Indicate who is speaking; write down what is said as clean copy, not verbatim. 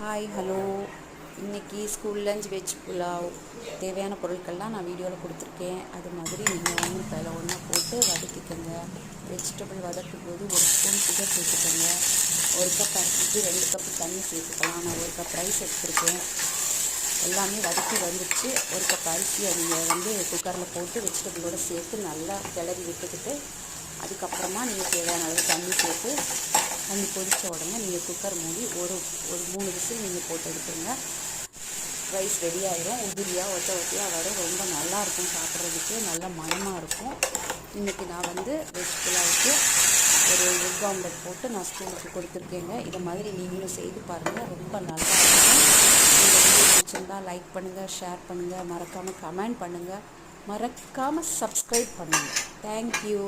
Speaker 1: Hi hello. இன்றைக்கி school lunch veg pulao தேவையான பொருட்கள்லாம் நான் வீடியோவில் கொடுத்துருக்கேன். அது மாதிரி நீங்கள் ஒன்று அதில் ஒன்றா போட்டு வதக்கிக்கோங்க. வெஜிடபிள் வதக்கும் போது ஒரு ஸ்பூன் சுகர் சேர்த்துக்கோங்க. ஒரு கப் அரிசிக்கு 2 கப்பு தண்ணி சேர்த்துக்கலாம். நான் ஒரு கப் ரைஸ் எடுத்துருக்கேன். எல்லாமே வதக்கி வந்துடுச்சு. ஒரு கப் அரிசியை நீங்கள் குக்கரில் போட்டு வெஜிடபிளோடு சேர்த்து நல்லா கிளறி விட்டுக்கிட்டு அதுக்கப்புறமா நீங்கள் தேவையான அளவு தண்ணி சேர்த்து தண்ணி கொதித்த உடனே நீங்கள் குக்கர் மூடி ஒரு 3 விசில் நீங்கள் போட்டு எடுத்துருங்க. ரைஸ் ரெடி ஆகிடும். உதிரியாக ஒத்தையாக வரும். ரொம்ப நல்லாயிருக்கும், சாப்பிட்றதுக்கு நல்ல மணமாக இருக்கும். இன்றைக்கி நான் வெஜ் புலாவுக்கு ஒரு எக் ஆம்லெட் போட்டு நான் ஸ்கூலுக்கு கொடுத்துருக்கேங்க. இதை மாதிரி நீங்களும் செய்து பாருங்கள், ரொம்ப நல்லா இருக்கும். இந்த வீடியோ பிடிச்சிருந்தால் லைக் பண்ணுங்கள், ஷேர் பண்ணுங்கள், மறக்காமல் கமெண்ட் பண்ணுங்கள், மறக்காமல் சப்ஸ்கிரைப் பண்ணுங்கள். தேங்க்யூ.